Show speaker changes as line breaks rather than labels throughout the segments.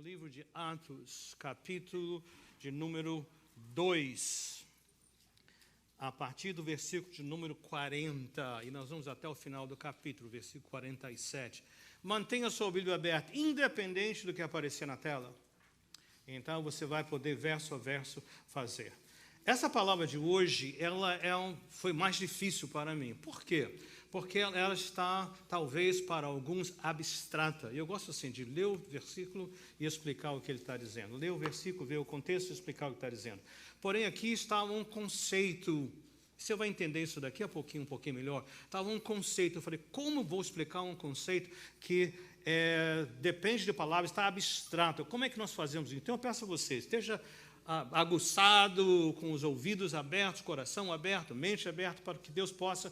no livro de Atos, capítulo de número 2, a partir do versículo de número 40, e nós vamos até o final do capítulo, versículo 47. Mantenha sua Bíblia aberta, independente do que aparecer na tela. Então, você vai poder, verso a verso, fazer. Essa palavra de hoje, ela foi mais difícil para mim. Por quê? Porque ela está, talvez, para alguns, abstrata. E eu gosto, assim, de ler o versículo e explicar o que ele está dizendo. Ler o versículo, ver o contexto e explicar o que está dizendo. Porém, aqui está um conceito. Você vai entender isso daqui a pouquinho, um pouquinho melhor. Estava um conceito. Eu falei, como vou explicar um conceito que depende de palavras, está abstrato? Como é que nós fazemos? Então, eu peço a vocês, esteja aguçado, com os ouvidos abertos, coração aberto, mente aberta, para que Deus possa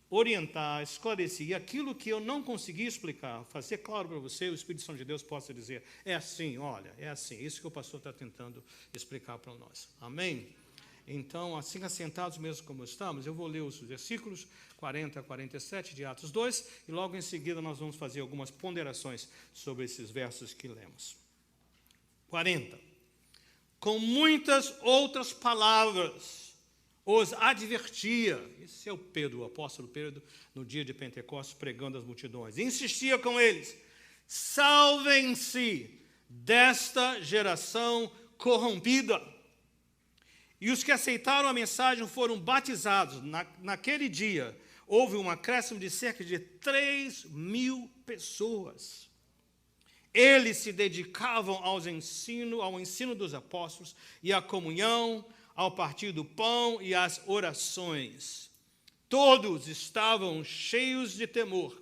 orientar, esclarecer. E aquilo que eu não consegui explicar, fazer claro para você, o Espírito Santo de Deus possa dizer, é assim, olha, é assim. Isso que o pastor está tentando explicar para nós. Amém? Então, assim assentados mesmo como estamos, eu vou ler os versículos 40 a 47 de Atos 2, e logo em seguida nós vamos fazer algumas ponderações sobre esses versos que lemos. 40. Com muitas outras palavras os advertia. Esse é o Pedro, o apóstolo Pedro, no dia de Pentecostes, pregando às multidões. Insistia com eles, salvem-se desta geração corrompida. E os que aceitaram a mensagem foram batizados. Naquele dia, houve um acréscimo de cerca de 3.000 pessoas. Eles se dedicavam ao ensino dos apóstolos e à comunhão, ao partir do pão e às orações. Todos estavam cheios de temor,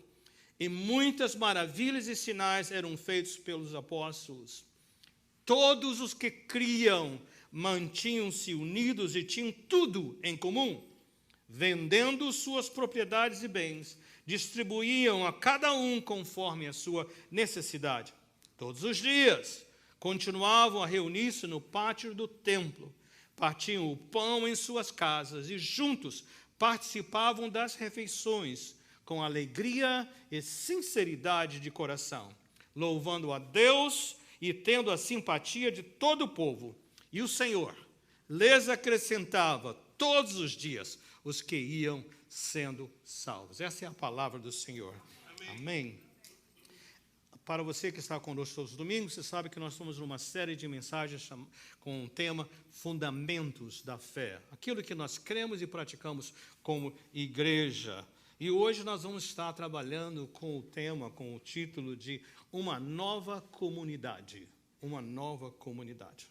e muitas maravilhas e sinais eram feitos pelos apóstolos. Todos os que criam mantinham-se unidos e tinham tudo em comum. Vendendo suas propriedades e bens, distribuíam a cada um conforme a sua necessidade. Todos os dias continuavam a reunir-se no pátio do templo, partiam o pão em suas casas e juntos participavam das refeições com alegria e sinceridade de coração, louvando a Deus e tendo a simpatia de todo o povo. E o Senhor lhes acrescentava todos os dias os que iam sendo salvos. Essa é a palavra do Senhor. Amém. Para você que está conosco todos os domingos, você sabe que nós estamos numa série de mensagens com o tema Fundamentos da Fé. Aquilo que nós cremos e praticamos como igreja. E hoje nós vamos estar trabalhando com o tema, com o título de Uma Nova Comunidade. Uma Nova Comunidade.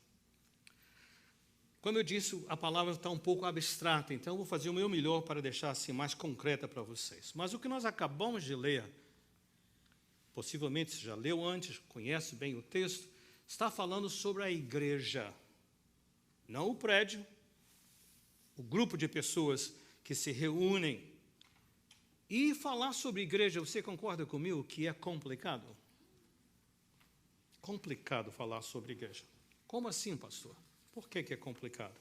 Como eu disse, a palavra está um pouco abstrata, então eu vou fazer o meu melhor para deixar assim mais concreta para vocês. Mas o que nós acabamos de ler, possivelmente você já leu antes, conhece bem o texto, está falando sobre a igreja, não o prédio, o grupo de pessoas que se reúnem. E falar sobre igreja, você concorda comigo que é complicado? Complicado falar sobre igreja. Como assim, pastor? Por que é complicado?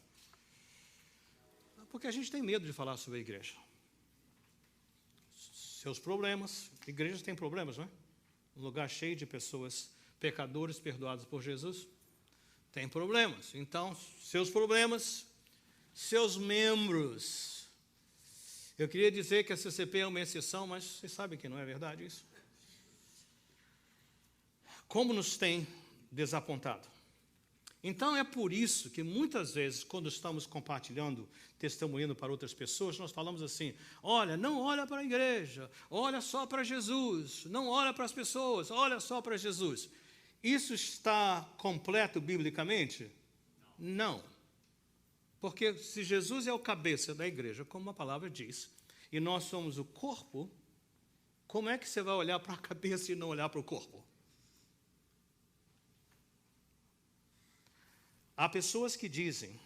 Porque a gente tem medo de falar sobre a igreja. Seus problemas, igrejas têm problemas, não é? Um lugar cheio de pessoas, pecadores perdoados por Jesus, tem problemas. Então, seus problemas, seus membros. Eu queria dizer que a CCP é uma exceção, mas vocês sabem que não é verdade isso. Como nos tem desapontado. Então, é por isso que muitas vezes, quando estamos compartilhando, testemunhando para outras pessoas, nós falamos assim, olha, não olha para a igreja, olha só para Jesus, não olha para as pessoas, olha só para Jesus. Isso está completo biblicamente? Não. Porque se Jesus é o cabeça da igreja, como a palavra diz, e nós somos o corpo, como é que você vai olhar para a cabeça e não olhar para o corpo? Há pessoas que dizem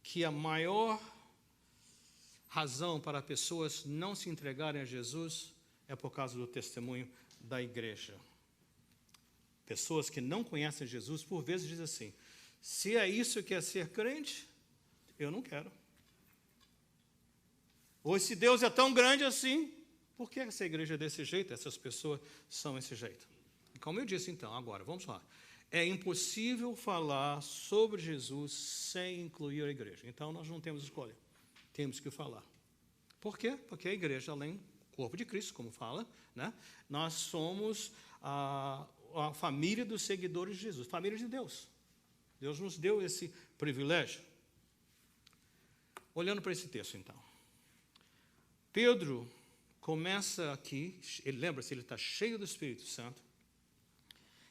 que a maior razão para pessoas não se entregarem a Jesus é por causa do testemunho da igreja. Pessoas que não conhecem Jesus, por vezes, dizem assim, se é isso que é ser crente, eu não quero. Ou se Deus é tão grande assim, por que essa igreja é desse jeito, essas pessoas são desse jeito? E como eu disse então, agora, vamos lá. é impossível falar sobre Jesus sem incluir a igreja. Então, nós não temos escolha. Temos que falar. Por quê? Porque a igreja, além do corpo de Cristo, como fala, né? Nós somos a família dos seguidores de Jesus, família de Deus. Deus nos deu esse privilégio. Olhando para esse texto, então. Pedro começa aqui, ele lembra-se, ele está cheio do Espírito Santo.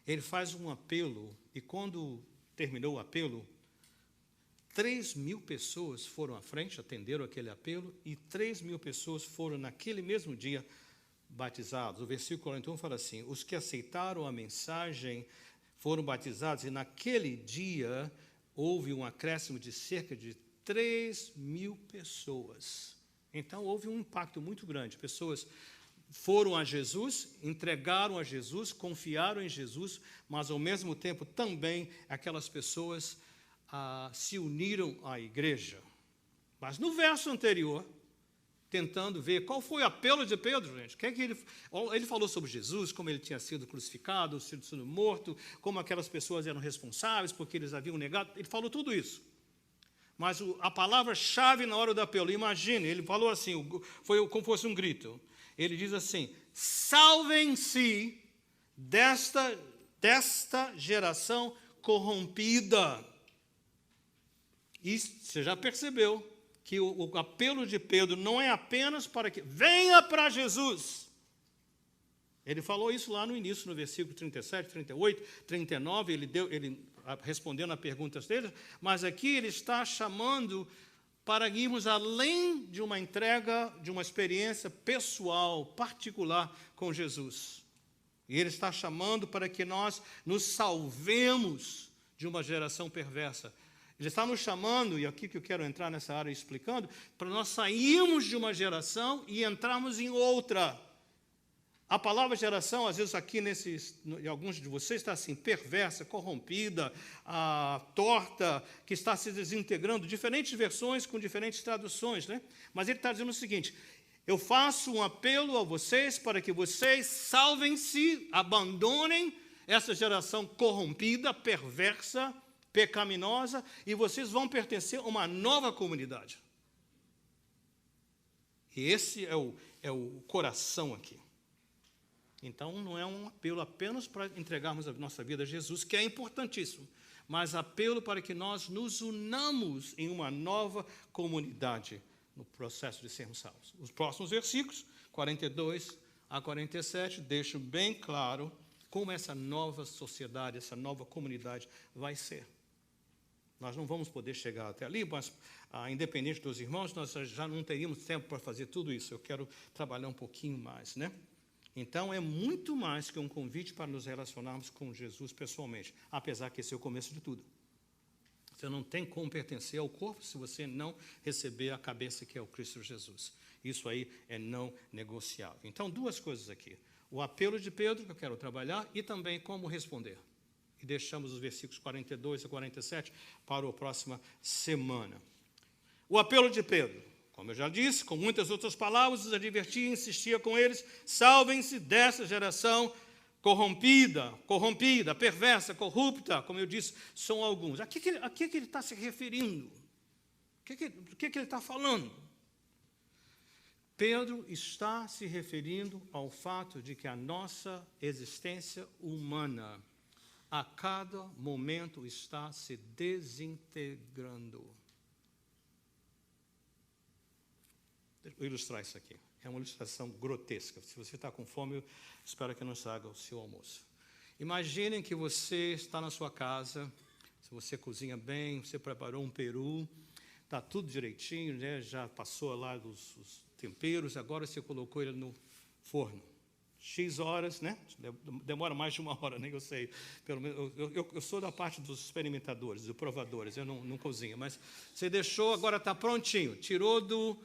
Ele faz um apelo, e quando terminou o apelo, 3.000 pessoas foram à frente, atenderam aquele apelo, e 3.000 pessoas foram, naquele mesmo dia, batizados. O versículo 41 fala assim: os que aceitaram a mensagem foram batizados, e naquele dia houve um acréscimo de cerca de 3.000 pessoas. Então, houve um impacto muito grande. Pessoas foram a Jesus, entregaram a Jesus, confiaram em Jesus, mas, ao mesmo tempo, também aquelas pessoas se uniram à igreja. Mas, no verso anterior, tentando ver qual foi o apelo de Pedro, gente. Ele falou sobre Jesus, como ele tinha sido crucificado, sido morto, como aquelas pessoas eram responsáveis porque eles haviam negado. Ele falou tudo isso. Mas a palavra-chave na hora do apelo, imagine, ele falou assim, foi como fosse um grito. Ele diz assim: salvem-se desta geração corrompida. E você já percebeu que o apelo de Pedro não é apenas para que venha para Jesus. Ele falou isso lá no início, no versículo 37, 38, 39, ele respondendo a perguntas deles, mas aqui ele está chamando para irmos além de uma entrega, de uma experiência pessoal, particular com Jesus. E ele está chamando para que nós nos salvemos de uma geração perversa. Ele está nos chamando, e aqui que eu quero entrar nessa área explicando, para nós sairmos de uma geração e entrarmos em outra. A palavra geração, às vezes aqui em alguns de vocês está assim, perversa, corrompida, torta, que está se desintegrando, diferentes versões com diferentes traduções, né? Mas ele está dizendo o seguinte: eu faço um apelo a vocês para que vocês salvem-se, abandonem essa geração corrompida, perversa, pecaminosa, e vocês vão pertencer a uma nova comunidade. E esse é o coração aqui. Então, não é um apelo apenas para entregarmos a nossa vida a Jesus, que é importantíssimo, mas apelo para que nós nos unamos em uma nova comunidade no processo de sermos salvos. Os próximos versículos, 42 a 47, deixam bem claro como essa nova sociedade, essa nova comunidade vai ser. Nós não vamos poder chegar até ali, mas, independente dos irmãos, nós já não teríamos tempo para fazer tudo isso. Eu quero trabalhar um pouquinho mais, né? Então, é muito mais que um convite para nos relacionarmos com Jesus pessoalmente, apesar que esse é o começo de tudo. Você não tem como pertencer ao corpo se você não receber a cabeça que é o Cristo Jesus. Isso aí é não negociável. Então, duas coisas aqui. O apelo de Pedro, que eu quero trabalhar, e também como responder. E deixamos os versículos 42 a 47 para a próxima semana. O apelo de Pedro. Como eu já disse, com muitas outras palavras, os advertia e insistia com eles: salvem-se dessa geração corrompida, perversa, corrupta, como eu disse, são alguns. A que ele está se referindo? O que ele está falando? Pedro está se referindo ao fato de que a nossa existência humana, a cada momento, está se desintegrando. Vou ilustrar isso aqui. É uma ilustração grotesca. Se você está com fome, eu espero que não estrague o seu almoço. Imaginem que você está na sua casa, se você cozinha bem, você preparou um peru, está tudo direitinho, né? Já passou lá os temperos, agora você colocou ele no forno. X horas, né? Demora mais de 1 hora, nem eu sei. Pelo menos, eu sou da parte dos experimentadores, dos provadores, eu não cozinho, mas você deixou, agora está prontinho, tirou do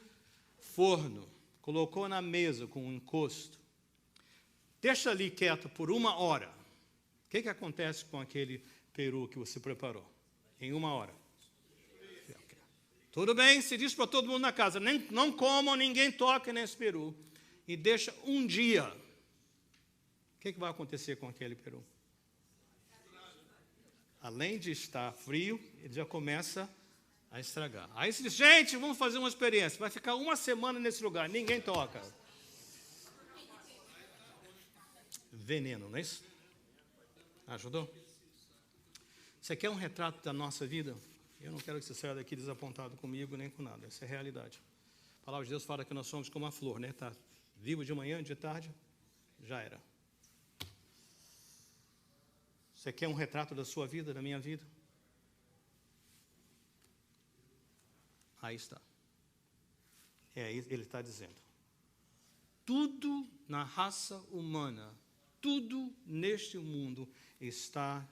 forno, colocou na mesa com um encosto, deixa ali quieto por 1 hora. O que acontece com aquele peru que você preparou? Em 1 hora. Tudo bem, se diz para todo mundo na casa, não comam, ninguém toque nesse peru. E deixa 1 dia. O que vai acontecer com aquele peru? além de estar frio, ele já começa a estragar. Aí você diz, gente, vamos fazer uma experiência. Vai ficar uma semana nesse lugar, ninguém toca. Veneno, não é isso? Ajudou? Você quer um retrato da nossa vida? Eu não quero que você saia daqui desapontado comigo nem com nada. Essa é a realidade. A palavra de Deus fala que nós somos como a flor, né? Está vivo de manhã, de tarde, já era. Você quer um retrato da sua vida, da minha vida? Aí está. Ele está dizendo. Tudo na raça humana, tudo neste mundo está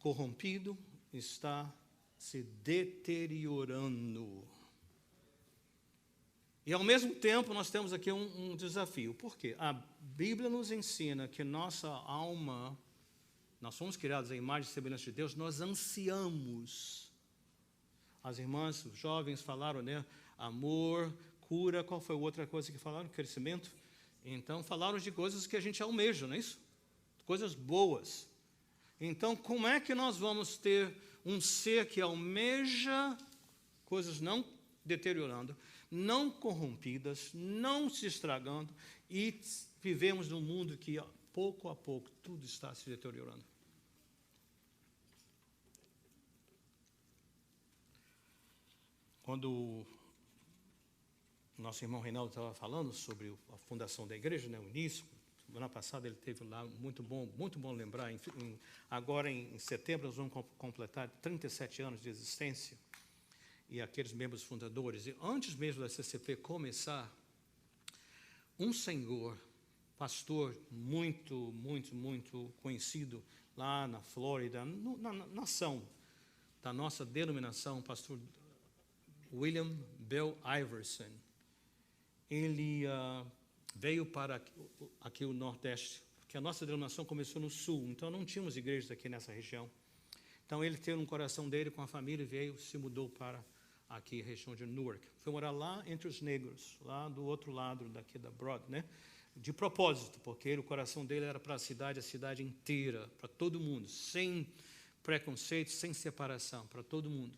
corrompido, está se deteriorando. E, ao mesmo tempo, nós temos aqui um desafio. Por quê? A Bíblia nos ensina que nossa alma, nós somos criados à imagem e semelhança de Deus, nós ansiamos. As irmãs, os jovens falaram, né? Amor, cura, qual foi a outra coisa que falaram? Crescimento. Então, falaram de coisas que a gente almeja, não é isso? Coisas boas. Então, como é que nós vamos ter um ser que almeja coisas não deteriorando, não corrompidas, não se estragando, e vivemos num mundo que, pouco a pouco, tudo está se deteriorando? Quando o nosso irmão Reinaldo estava falando sobre a fundação da igreja, né, o início, semana passada ele teve lá, muito bom lembrar, agora em setembro nós vamos completar 37 anos de existência, e aqueles membros fundadores, e antes mesmo da CCP começar, um senhor, pastor muito conhecido lá na Flórida, na nação da nossa denominação, pastor William Bell Iverson, ele veio para aqui o Nordeste, porque a nossa denominação começou no Sul, então não tínhamos igrejas aqui nessa região. Então ele teve um coração dele com a família, veio, se mudou para aqui a região de Newark. Foi morar lá entre os negros, lá do outro lado daqui da Broad, né? De propósito, porque o coração dele era para a cidade inteira, para todo mundo, sem preconceito, sem separação, para todo mundo.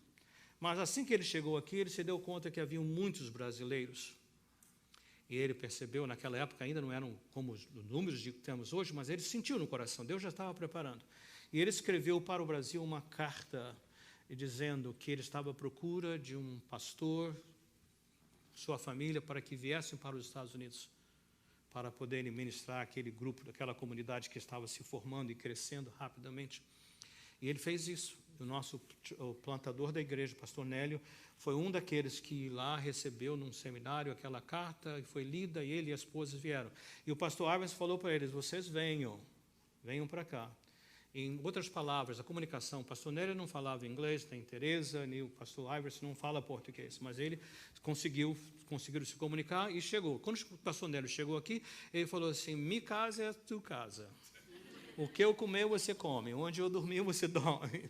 Mas assim que ele chegou aqui, ele se deu conta que haviam muitos brasileiros. E ele percebeu, naquela época ainda não eram como os números que temos hoje, mas ele sentiu no coração, Deus já estava preparando. E ele escreveu para o Brasil uma carta dizendo que ele estava à procura de um pastor, sua família, para que viessem para os Estados Unidos, para poderem ministrar aquele grupo, aquela comunidade que estava se formando e crescendo rapidamente. E ele fez isso. O plantador da igreja, o pastor Nélio, foi um daqueles que lá recebeu num seminário aquela carta, e foi lida, e ele e a esposa vieram. E o pastor Iverson falou para eles, vocês venham para cá. Em outras palavras, a comunicação, o pastor Nélio não falava inglês, nem Teresa, nem o pastor Iverson não fala português, mas ele conseguiram se comunicar e chegou. Quando o pastor Nélio chegou aqui, ele falou assim, minha casa é a tua casa. O que eu comer, você come. Onde eu dormir, você dorme.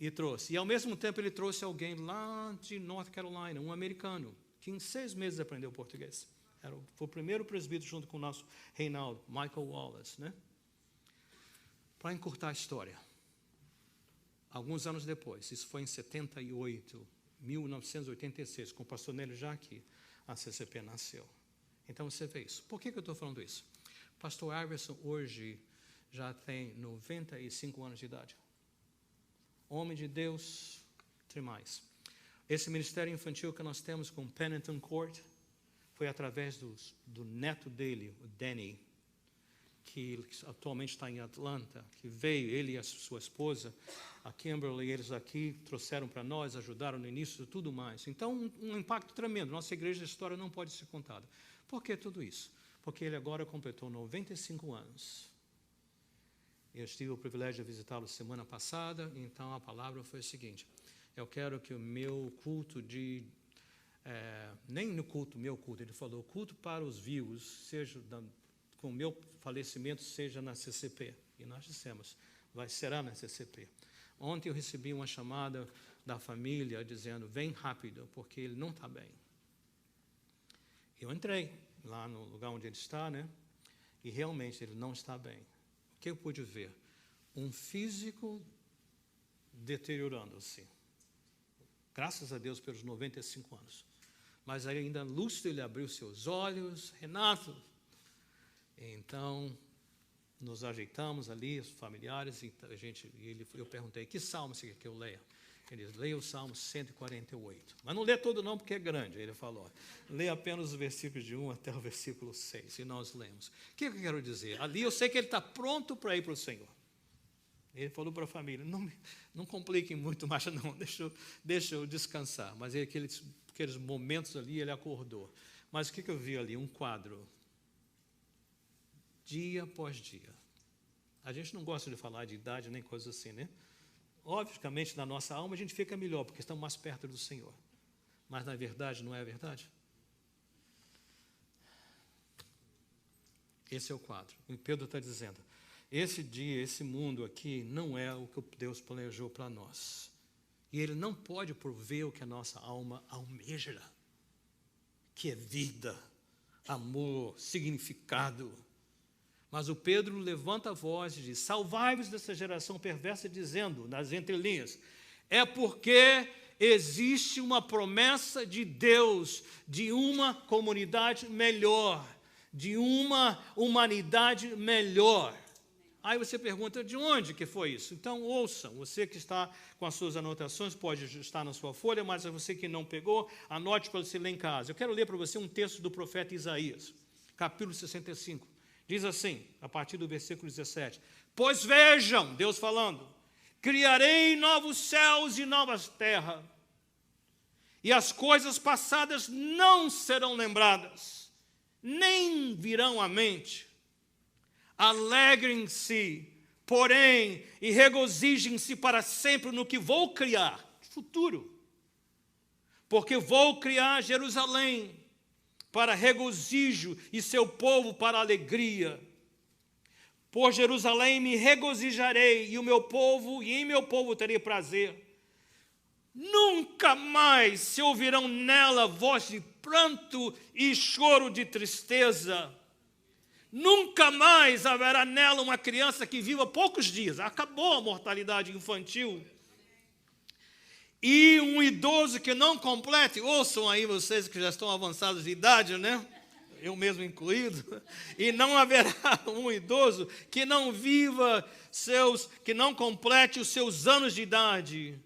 E trouxe. E, ao mesmo tempo, ele trouxe alguém lá de North Carolina, um americano, que em 6 meses aprendeu português. Foi o primeiro presbítero junto com o nosso Reinaldo, Michael Wallace, né? Para encurtar a história. Alguns anos depois, isso foi em 1986, com o pastor Nélio já aqui, a CCP nasceu. Então, você vê isso. Por que eu estou falando isso? O pastor Iverson, hoje, já tem 95 anos de idade. Homem de Deus, tem mais. Esse ministério infantil que nós temos com Pennington Court foi através do neto dele, o Danny, que atualmente está em Atlanta, que veio, ele e a sua esposa, a Kimberly, eles aqui trouxeram para nós, ajudaram no início e tudo mais. Então, um impacto tremendo. Nossa igreja, a história não pode ser contada. Por que tudo isso? Porque ele agora completou 95 anos. Eu tive o privilégio de visitá-lo semana passada, então a palavra foi a seguinte, eu quero que o meu culto nem no meu culto, ele falou, culto para os vivos, seja com o meu falecimento, seja na CCP. E nós dissemos, será na CCP. Ontem eu recebi uma chamada da família dizendo, vem rápido, porque ele não está bem. Eu entrei lá no lugar onde ele está, né? E realmente ele não está bem. O que eu pude ver? Um físico deteriorando-se. Graças a Deus pelos 95 anos. Mas ainda lúcido ele abriu seus olhos. Renato. Então, nos ajeitamos ali, os familiares, e eu perguntei, que salmo você quer que eu leia? Ele disse, leia o Salmo 148. Mas não lê todo não, porque é grande. Ele falou, lê apenas os versículos de 1 até o versículo 6, e nós lemos. O que eu quero dizer? Ali eu sei que ele está pronto para ir para o Senhor. Ele falou para a família, não compliquem muito mais não, deixa eu descansar. Mas aqueles momentos ali, ele acordou. Mas o que eu vi ali? Um quadro. Dia após dia. A gente não gosta de falar de idade nem coisa assim, né? Obviamente, na nossa alma, a gente fica melhor, porque estamos mais perto do Senhor. Mas, na verdade, não é a verdade? Esse é o quadro. E Pedro está dizendo, esse dia, esse mundo aqui, não é o que Deus planejou para nós. E Ele não pode prover o que a nossa alma almeja, que é vida, amor, significado. Mas o Pedro levanta a voz e diz, salvai-vos dessa geração perversa, dizendo, nas entrelinhas, é porque existe uma promessa de Deus, de uma comunidade melhor, de uma humanidade melhor. Aí você pergunta, de onde que foi isso? Então ouçam, você que está com as suas anotações, pode estar na sua folha, mas você que não pegou, anote para você ler em casa. Eu quero ler para você um texto do profeta Isaías, capítulo 65. Diz assim, a partir do versículo 17, pois vejam, Deus falando, criarei novos céus e novas terras, e as coisas passadas não serão lembradas, nem virão à mente. Alegrem-se, porém, e regozijem-se para sempre no que vou criar, futuro, porque vou criar Jerusalém, para regozijo e seu povo para alegria. Por Jerusalém me regozijarei, e em meu povo terei prazer. Nunca mais se ouvirão nela voz de pranto e choro de tristeza. Nunca mais haverá nela uma criança que viva poucos dias. Acabou a mortalidade infantil. E um idoso que não complete, ouçam aí vocês que já estão avançados de idade, né? Eu mesmo incluído. E não haverá um idoso que não que não complete os seus anos de idade.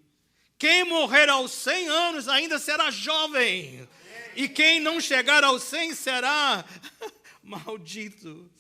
Quem morrer aos 100 anos ainda será jovem. E quem não chegar aos 100 será maldito.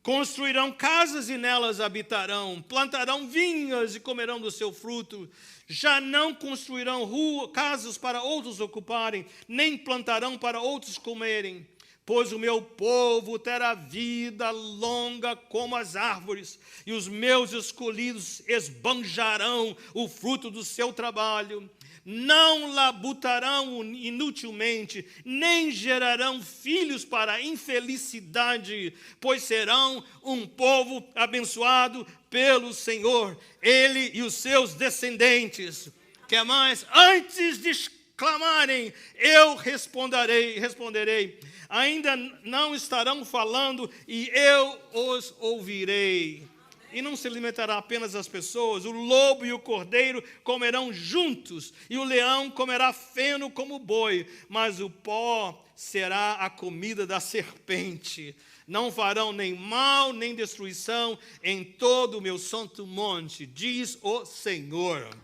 Construirão casas e nelas habitarão, plantarão vinhas e comerão do seu fruto. Já não construirão casas para outros ocuparem, nem plantarão para outros comerem. Pois o meu povo terá vida longa como as árvores, e os meus escolhidos esbanjarão o fruto do seu trabalho. Não labutarão inutilmente, nem gerarão filhos para infelicidade, pois serão um povo abençoado pelo Senhor, ele e os seus descendentes. Quer mais? Antes de clamarem, eu responderei. Ainda não estarão falando e eu os ouvirei. E não se limitará apenas às pessoas, o lobo e o cordeiro comerão juntos, e o leão comerá feno como boi, mas o pó será a comida da serpente. Não farão nem mal, nem destruição em todo o meu santo monte, diz o Senhor.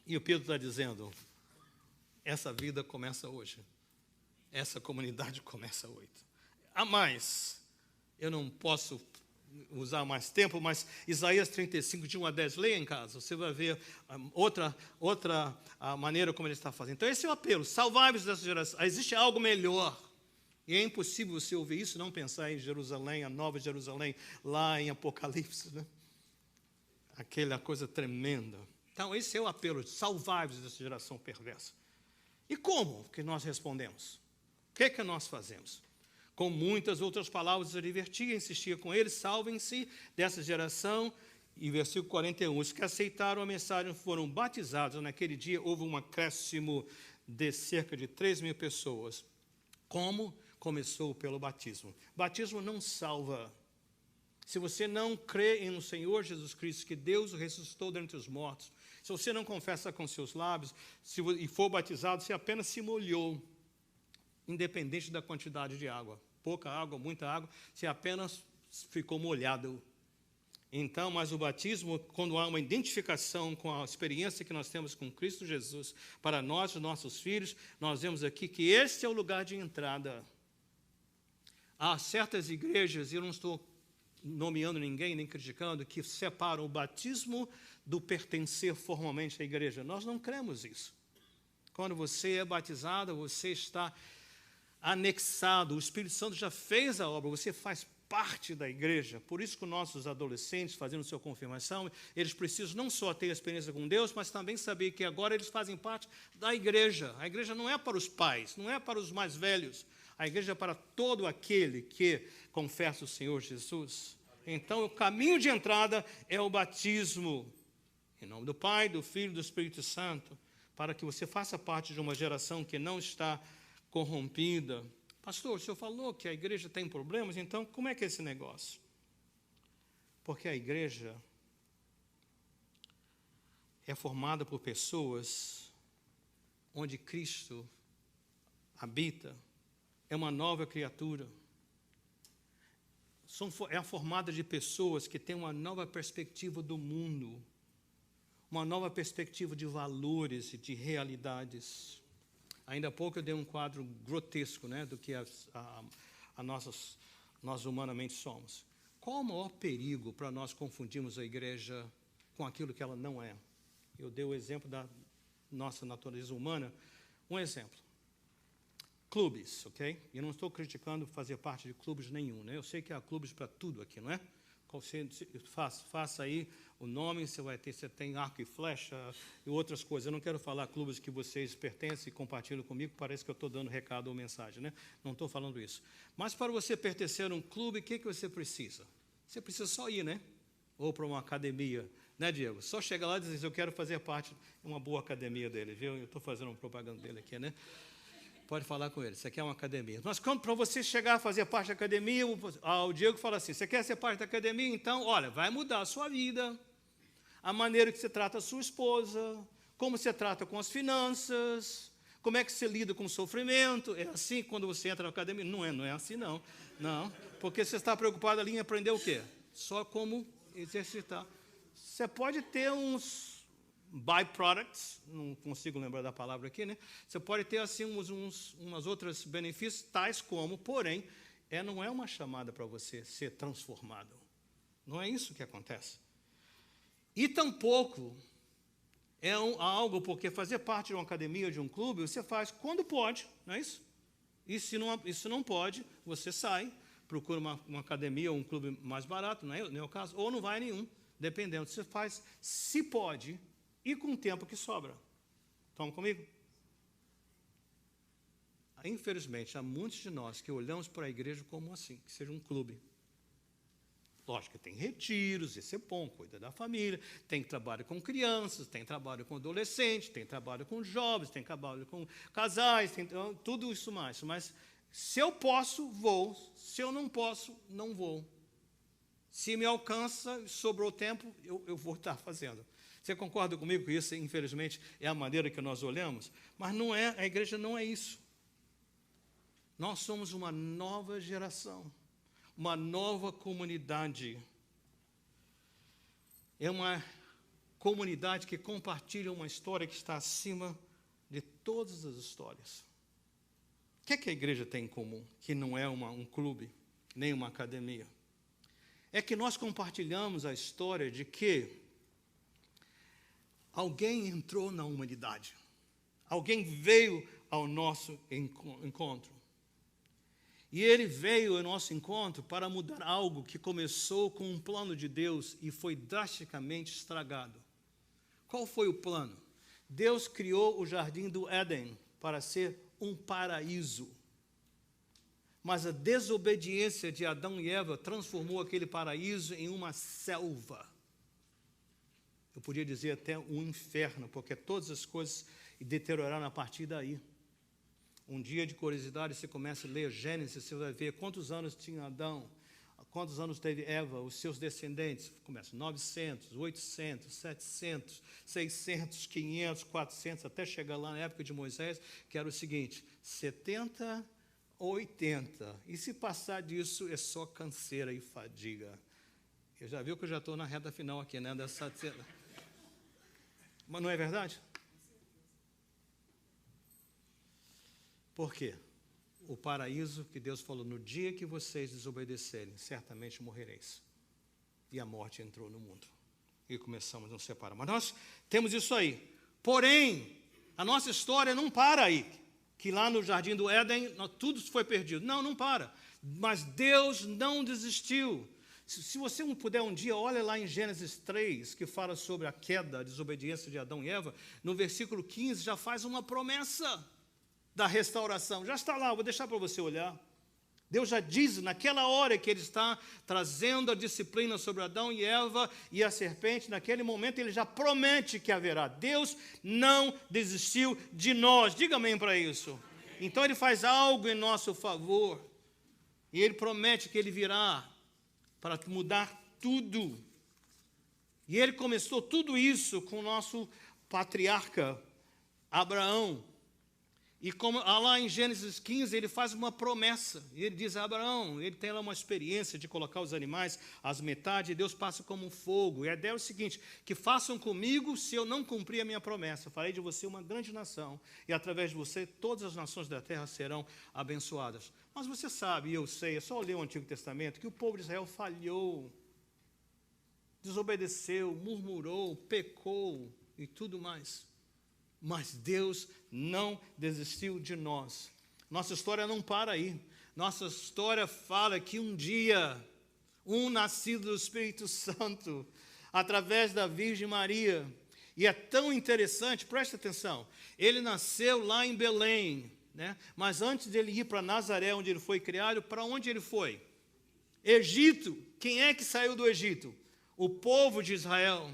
E o Pedro está dizendo, essa vida começa hoje. Essa comunidade começa hoje. A mais, eu não posso usar mais tempo, mas Isaías 35, de 1 a 10, leia em casa, você vai ver outra maneira como ele está fazendo. Então esse é o apelo, salvai-vos dessa geração. Existe algo melhor, e é impossível você ouvir isso e não pensar em Jerusalém, a nova Jerusalém, lá em Apocalipse, né? Aquela coisa tremenda. Então esse é o apelo, salvai-vos dessa geração perversa. E como que nós respondemos? O que é que nós fazemos? Com muitas outras palavras, eu divertia, insistia com eles, salvem-se dessa geração. E versículo 41, os que aceitaram a mensagem foram batizados. Naquele dia houve um acréscimo de cerca de 3.000 pessoas. Como? Começou pelo batismo. Batismo não salva. Se você não crê no Senhor Jesus Cristo, que Deus o ressuscitou dentre os mortos, se você não confessa com seus lábios e for batizado, você apenas se molhou, independente da quantidade de água. Pouca água, muita água, você apenas ficou molhado. Então, mas o batismo, quando há uma identificação com a experiência que nós temos com Cristo Jesus, para nós e nossos filhos, nós vemos aqui que este é o lugar de entrada. Há certas igrejas, e eu não estou nomeando ninguém, nem criticando, que separam o batismo do pertencer formalmente à igreja. Nós não cremos isso. Quando você é batizado, você está anexado, o Espírito Santo já fez a obra, você faz parte da igreja. Por isso que os nossos adolescentes, fazendo sua confirmação, eles precisam não só ter experiência com Deus, mas também saber que agora eles fazem parte da igreja. A igreja não é para os pais, não é para os mais velhos. A igreja é para todo aquele que confessa o Senhor Jesus. Então, o caminho de entrada é o batismo. Em nome do Pai, do Filho e do Espírito Santo, para que você faça parte de uma geração que não está corrompida. Pastor, o senhor falou que a igreja tem problemas, então como é que é esse negócio? Porque a igreja é formada por pessoas onde Cristo habita, é uma nova criatura. É formada de pessoas que têm uma nova perspectiva do mundo, uma nova perspectiva de valores e de realidades. Ainda há pouco eu dei um quadro grotesco, né, do que nós humanamente somos. Qual o maior perigo para nós confundirmos a igreja com aquilo que ela não é? Eu dei o exemplo da nossa natureza humana. Um exemplo. Clubes, ok? Eu não estou criticando fazer parte de clubes nenhum, né? Eu sei que há clubes para tudo aqui, não é? Você faça aí o nome, você tem arco e flecha e outras coisas. Eu não quero falar clubes que vocês pertencem e compartilham comigo, parece que eu estou dando recado ou mensagem, né? Não estou falando isso. Mas para você pertencer a um clube, o que você precisa? Você precisa só ir, né? Ou para uma academia, né, Diego? Só chegar lá e dizer, eu quero fazer parte de uma boa academia dele, viu? Eu estou fazendo uma propaganda dele aqui, né? Pode falar com ele, isso aqui é uma academia. Mas para você chegar a fazer parte da academia, o Diego fala assim, você quer ser parte da academia? Então, olha, vai mudar a sua vida, a maneira que você trata a sua esposa, como você trata com as finanças, como é que você lida com o sofrimento. É assim quando você entra na academia? Não é assim não. Não, porque você está preocupado ali em aprender o quê? Só como exercitar. Você pode ter uns byproducts, não consigo lembrar da palavra aqui, né? Você pode ter assim umas outras benefícios, tais como, porém, não é uma chamada para você ser transformado. Não é isso que acontece. E tampouco é algo, porque fazer parte de uma academia, de um clube, você faz quando pode, não é isso? E se não pode, você sai, procura uma academia ou um clube mais barato, não é o caso, ou não vai a nenhum, dependendo. Você faz, se pode, e com o tempo que sobra. Estão comigo? Infelizmente, há muitos de nós que olhamos para a igreja como assim, que seja um clube. Lógico que tem retiros, isso é bom, cuida da família, tem trabalho com crianças, tem trabalho com adolescentes, tem trabalho com jovens, tem trabalho com casais, tem tudo isso mais. Mas se eu posso, vou. Se eu não posso, não vou. Se me alcança, sobrou tempo, eu vou estar fazendo. Você concorda comigo que isso, infelizmente, é a maneira que nós olhamos? Mas não é, a igreja não é isso. Nós somos uma nova geração, uma nova comunidade. É uma comunidade que compartilha uma história que está acima de todas as histórias. O que é que a igreja tem em comum? Que não é um clube, nem uma academia. É que nós compartilhamos a história de que alguém entrou na humanidade. Alguém veio ao nosso encontro. E ele veio ao nosso encontro para mudar algo que começou com um plano de Deus e foi drasticamente estragado. Qual foi o plano? Deus criou o jardim do Éden para ser um paraíso. Mas a desobediência de Adão e Eva transformou aquele paraíso em uma selva. Eu podia dizer até um inferno, porque todas as coisas deterioraram a partir daí. Um dia de curiosidade, você começa a ler Gênesis, você vai ver quantos anos tinha Adão, Quantos anos teve Eva, os seus descendentes? Começa 900, 800, 700, 600, 500, 400, até chegar lá na época de Moisés, que era o seguinte, 70, 80. E se passar disso, é só canseira e fadiga. Eu já viu que eu já estou na reta final aqui, né? Mas não é verdade? Por quê? O paraíso que Deus falou, no dia que vocês desobedecerem, certamente morrereis. E a morte entrou no mundo. E começamos a nos separar. Mas nós temos isso aí. Porém, a nossa história não para aí. Que lá no Jardim do Éden, tudo foi perdido. Não, não para. Mas Deus não desistiu. Se você não puder um dia, olha lá em Gênesis 3, que fala sobre a queda, a desobediência de Adão e Eva. No versículo 15, já faz uma promessa da restauração. Já está lá, vou deixar para você olhar. Deus já diz, naquela hora que Ele está trazendo a disciplina sobre Adão e Eva e a serpente, naquele momento Ele já promete que haverá. Deus não desistiu de nós. Diga amém para isso. Então Ele faz algo em nosso favor. E Ele promete que Ele virá para mudar tudo. E Ele começou tudo isso com o nosso patriarca, Abraão. E como lá em Gênesis 15, ele faz uma promessa. E ele diz a Abraão, ele tem lá uma experiência de colocar os animais às metades, e Deus passa como um fogo. E a ideia é o seguinte, que façam comigo se eu não cumprir a minha promessa. Eu farei de você uma grande nação, e através de você todas as nações da terra serão abençoadas. Mas você sabe, e eu sei, é só ler o Antigo Testamento, que o povo de Israel falhou, desobedeceu, murmurou, pecou e tudo mais. Mas Deus não desistiu de nós. Nossa história não para aí. Nossa história fala que um dia, um nascido do Espírito Santo, através da Virgem Maria, e é tão interessante, preste atenção, ele nasceu lá em Belém, né? Mas antes dele ir para Nazaré, onde ele foi criado, para onde ele foi? Egito. Quem é que saiu do Egito? O povo de Israel.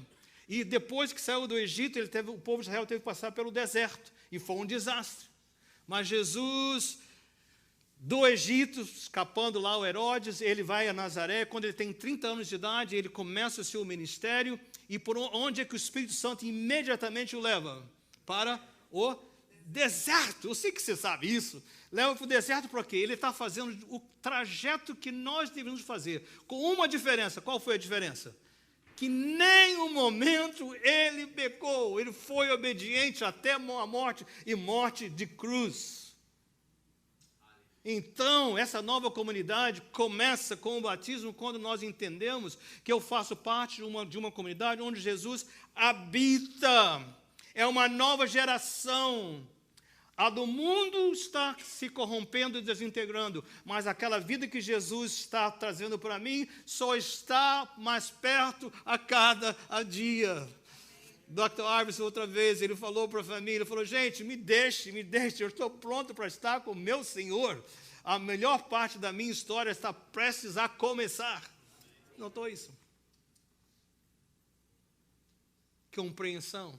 E depois que saiu do Egito, o povo de Israel teve que passar pelo deserto. E foi um desastre. Mas Jesus, do Egito, escapando lá o Herodes, ele vai a Nazaré. Quando ele tem 30 anos de idade, ele começa o seu ministério. E por onde é que o Espírito Santo imediatamente o leva? Para o deserto. Eu sei que você sabe isso. Leva para o deserto por quê? Ele está fazendo o trajeto que nós devemos fazer. Com uma diferença. Qual foi a diferença? Que nem um momento ele pecou, ele foi obediente até a morte, e morte de cruz. Então, essa nova comunidade começa com o batismo, quando nós entendemos que eu faço parte de uma comunidade onde Jesus habita. É uma nova geração. A do mundo está se corrompendo e desintegrando, mas aquela vida que Jesus está trazendo para mim só está mais perto a cada dia. Dr. Iverson, outra vez, ele falou para a família, ele falou, gente, me deixe, eu estou pronto para estar com o meu Senhor. A melhor parte da minha história está prestes a começar. Notou isso? Compreensão.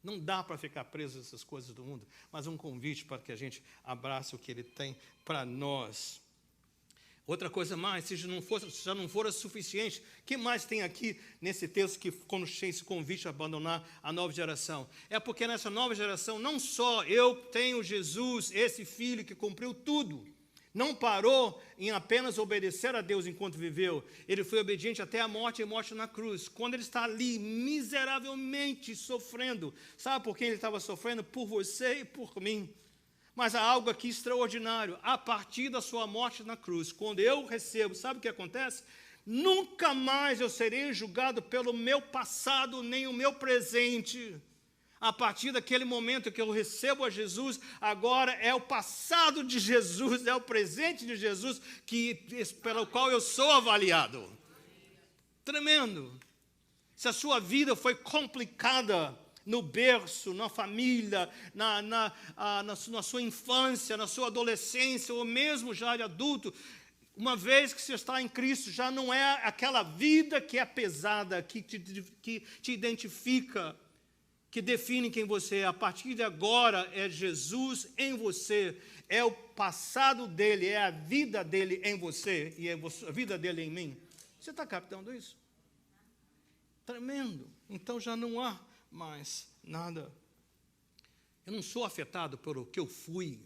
Não dá para ficar preso a essas coisas do mundo, mas um convite para que a gente abrace o que Ele tem para nós. Outra coisa mais, se já não for suficiente, o que mais tem aqui nesse texto que quando tem esse convite a abandonar a nova geração? É porque nessa nova geração, não só eu tenho Jesus, esse filho que cumpriu tudo, não parou em apenas obedecer a Deus enquanto viveu. Ele foi obediente até a morte e morte na cruz. Quando ele está ali miseravelmente sofrendo, sabe por quem ele estava sofrendo? Por você e por mim. Mas há algo aqui extraordinário. A partir da sua morte na cruz, quando eu recebo, sabe o que acontece? Nunca mais eu serei julgado pelo meu passado, nem o meu presente. A partir daquele momento que eu recebo a Jesus, agora é o passado de Jesus, é o presente de Jesus pelo qual eu sou avaliado. Tremendo. Se a sua vida foi complicada no berço, na família, na sua infância, na sua adolescência, ou mesmo já de adulto, uma vez que você está em Cristo, já não é aquela vida que é pesada, que te identifica. que definem quem você é. A partir de agora é Jesus em você, é o passado dele, é a vida dele em você e é a vida dele em mim. Você está captando isso? Tremendo. Então já não há mais nada. Eu não sou afetado por o que eu fui,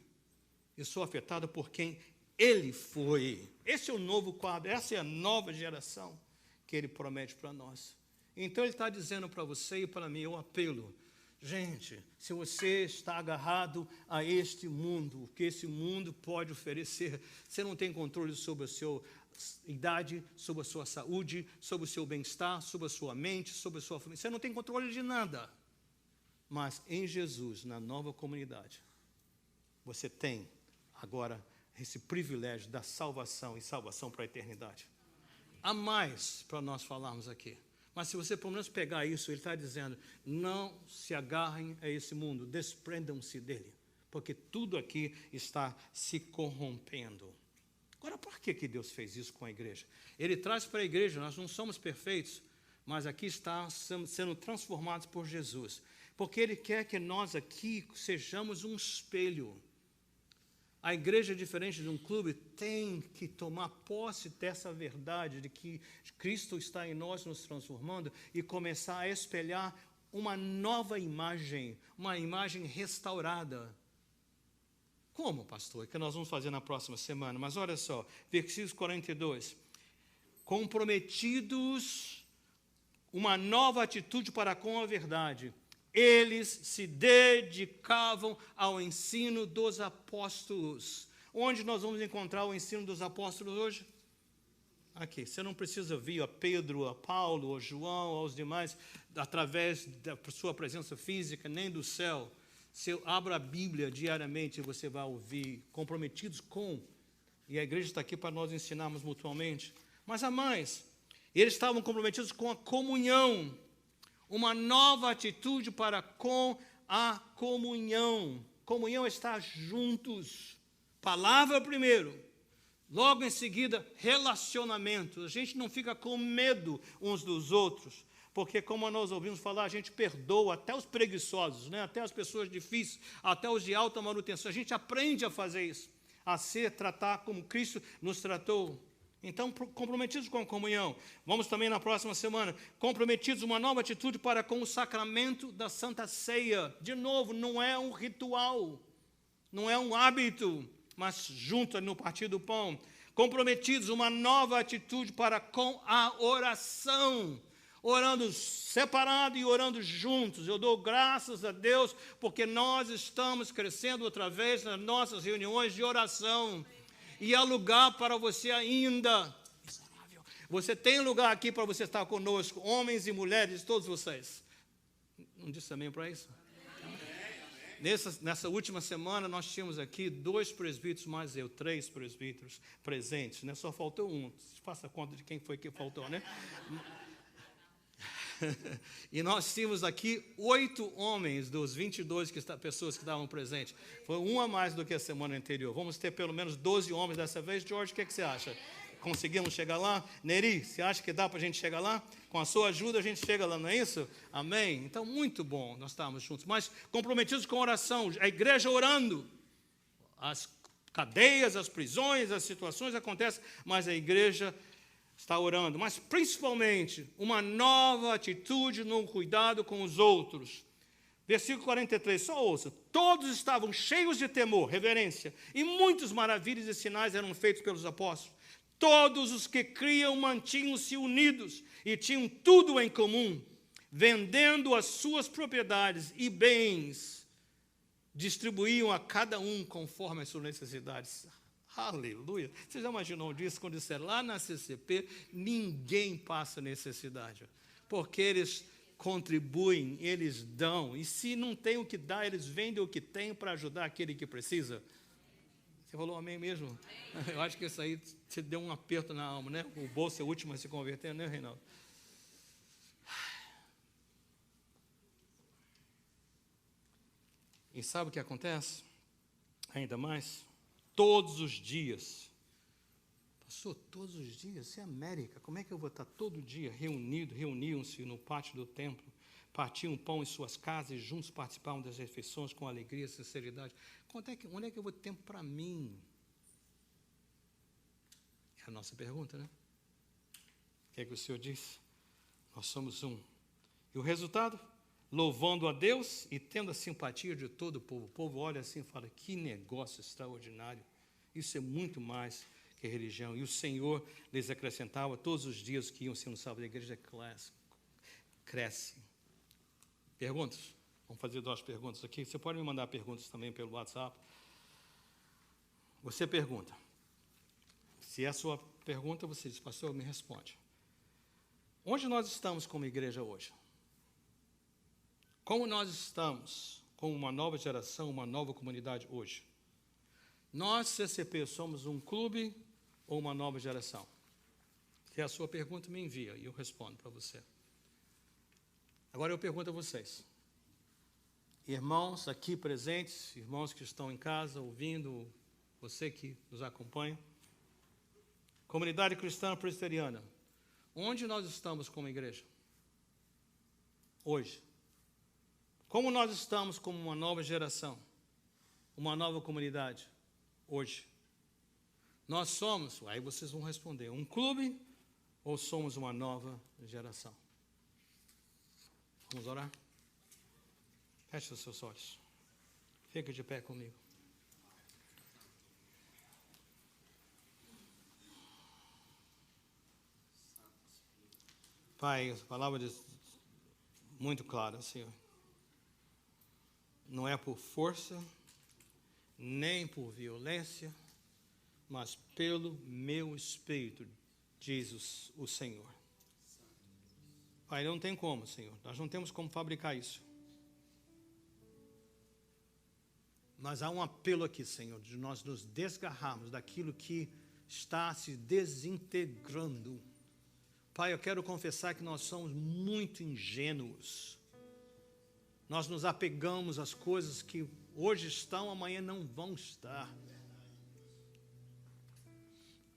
eu sou afetado por quem ele foi. Esse é o novo quadro, essa é a nova geração que ele promete para nós. Então ele está dizendo para você e para mim, um apelo. Gente, se você está agarrado a este mundo, o que esse mundo pode oferecer, você não tem controle sobre a sua idade, sobre a sua saúde, sobre o seu bem-estar, sobre a sua mente, sobre a sua família. Você não tem controle de nada. Mas em Jesus, na nova comunidade, você tem agora esse privilégio da salvação e salvação para a eternidade. Há mais para nós falarmos aqui. Mas se você pelo menos pegar isso, ele está dizendo, não se agarrem a esse mundo, desprendam-se dele, porque tudo aqui está se corrompendo. Agora, por que Deus fez isso com a igreja? Ele traz para a igreja, nós não somos perfeitos, mas aqui está sendo transformados por Jesus, porque ele quer que nós aqui sejamos um espelho. A igreja, diferente de um clube, tem que tomar posse dessa verdade de que Cristo está em nós nos transformando e começar a espelhar uma nova imagem, uma imagem restaurada. Como, pastor? É que nós vamos fazer na próxima semana. Mas olha só, versículo 42. Comprometidos, uma nova atitude para com a verdade. Eles se dedicavam ao ensino dos apóstolos. Onde nós vamos encontrar o ensino dos apóstolos hoje? Aqui. Você não precisa vir a Pedro, a Paulo, a João, aos demais, através da sua presença física, nem do céu. Se eu abro a Bíblia diariamente, você vai ouvir, comprometidos com, e a igreja está aqui para nós ensinarmos mutuamente. Mas há mais. Eles estavam comprometidos com a comunhão. Uma nova atitude para com a comunhão. Comunhão é estar juntos. Palavra primeiro. Logo em seguida, relacionamento. A gente não fica com medo uns dos outros. Porque, como nós ouvimos falar, a gente perdoa até os preguiçosos, né? Até as pessoas difíceis, até os de alta manutenção. A gente aprende a fazer isso. A tratar como Cristo nos tratou. Então, comprometidos com a comunhão. Vamos também na próxima semana. Comprometidos, uma nova atitude para com o sacramento da Santa Ceia. De novo, não é um ritual, não é um hábito, mas junto no partir do pão. Comprometidos, uma nova atitude para com a oração. Orando separado e orando juntos. Eu dou graças a Deus porque nós estamos crescendo através das nossas reuniões de oração. E há lugar para você ainda. Você tem lugar aqui para você estar conosco, homens e mulheres, todos vocês. Não disse amém para isso? Nessa última semana, nós tínhamos aqui 2 presbíteros, mais eu, 3 presbíteros presentes, né? Só faltou um. Faça conta de quem foi que faltou, né? E nós tínhamos aqui 8 homens dos 22 pessoas que estavam presentes. Foi um a mais do que a semana anterior. Vamos ter pelo menos 12 homens dessa vez. George, o que você acha? Conseguimos chegar lá? Neri, você acha que dá para a gente chegar lá? Com a sua ajuda a gente chega lá, não é isso? Amém? Então, muito bom nós estarmos juntos. Mas comprometidos com a oração, a igreja orando. As cadeias, as prisões, as situações acontecem, mas a igreja está orando, mas principalmente uma nova atitude no cuidado com os outros. Versículo 43, só ouça. Todos estavam cheios de temor, reverência, e muitas maravilhas e sinais eram feitos pelos apóstolos. Todos os que criam mantinham-se unidos e tinham tudo em comum, vendendo as suas propriedades e bens, distribuíam a cada um conforme as suas necessidades. Aleluia. Você já imaginou disso quando disseram lá na CCP, ninguém passa necessidade, porque eles contribuem, eles dão, e se não tem o que dar, eles vendem o que tem para ajudar aquele que precisa. Você falou amém mesmo? Amém. Eu acho que isso aí te deu um aperto na alma, né? O bolso é o último a se converter, né, Reinaldo? E sabe o que acontece? Ainda mais? Todos os dias. Pastor, todos os dias? Isso é América. Como é que eu vou estar todo dia reuniam-se no pátio do templo partiam o pão em suas casas e juntos participavam das refeições com alegria e sinceridade. Onde é que eu vou ter tempo para mim? É a nossa pergunta, né? O que é que o Senhor diz? Nós somos um. E o resultado? Louvando a Deus e tendo a simpatia de todo o povo. O povo olha assim e fala, que negócio extraordinário. Isso é muito mais que religião. E o Senhor lhes acrescentava todos os dias que iam sendo salvos. A igreja cresce. Perguntas? Vamos fazer 2 perguntas aqui. Você pode me mandar perguntas também pelo WhatsApp. Você pergunta. Se é a sua pergunta, você diz, pastor, me responde. Onde nós estamos como igreja hoje? Como nós estamos com uma nova geração, uma nova comunidade hoje? Nós, CCP, somos um clube ou uma nova geração? Se é a sua pergunta, me envia e eu respondo para você. Agora eu pergunto a vocês. Irmãos aqui presentes, irmãos que estão em casa ouvindo, você que nos acompanha. Comunidade cristã presbiteriana. Onde nós estamos como igreja? Hoje. Como nós estamos como uma nova geração? Uma nova comunidade? Hoje. Nós somos, aí vocês vão responder, um clube ou somos uma nova geração? Vamos orar? Feche os seus olhos. Fica de pé comigo. Pai, a palavra diz muito clara, Senhor. Não é por força, nem por violência, mas pelo meu Espírito, diz o Senhor. Pai, não tem como, Senhor. Nós não temos como fabricar isso. Mas há um apelo aqui, Senhor, de nós nos desgarrarmos daquilo que está se desintegrando. Pai, eu quero confessar que nós somos muito ingênuos. Nós nos apegamos às coisas que hoje estão, amanhã não vão estar.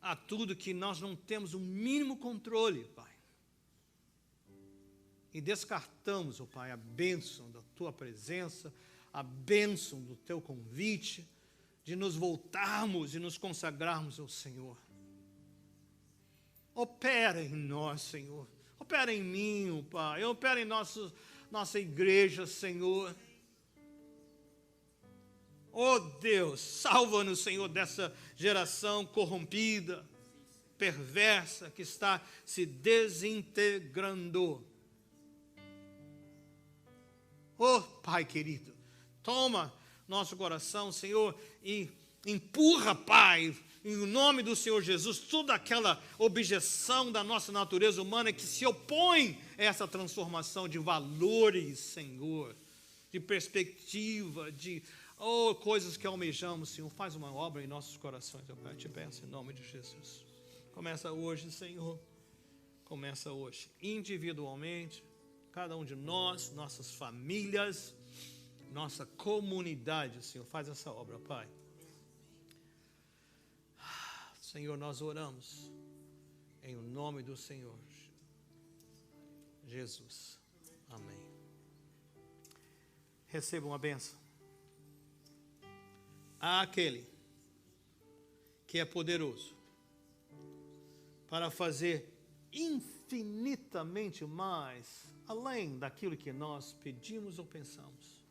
Há tudo que nós não temos o mínimo controle, Pai. E descartamos, ó Pai, a bênção da Tua presença, a bênção do Teu convite, de nos voltarmos e nos consagrarmos ao Senhor. Opera em nós, Senhor. Opera em mim, ó Pai. Opera em nossa igreja, Senhor. Oh Deus, salva-nos, Senhor, dessa geração corrompida, perversa, que está se desintegrando. Oh Pai querido, toma nosso coração, Senhor, e empurra, Pai, em nome do Senhor Jesus, toda aquela objeção da nossa natureza humana que se opõe a essa transformação de valores, Senhor, de perspectiva, de coisas que almejamos, Senhor. Faz uma obra em nossos corações, eu te peço, em nome de Jesus. Começa hoje, Senhor. Começa hoje, individualmente, cada um de nós, nossas famílias, nossa comunidade, Senhor. Faz essa obra, Pai. Senhor, nós oramos em nome do Senhor Jesus. Amém. Receba uma bênção. Há aquele que é poderoso para fazer infinitamente mais, além daquilo que nós pedimos ou pensamos.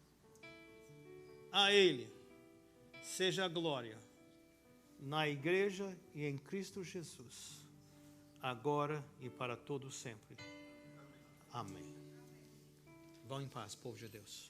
A Ele seja a glória na igreja e em Cristo Jesus, agora e para todo sempre. Amém. Vão em paz, povo de Deus.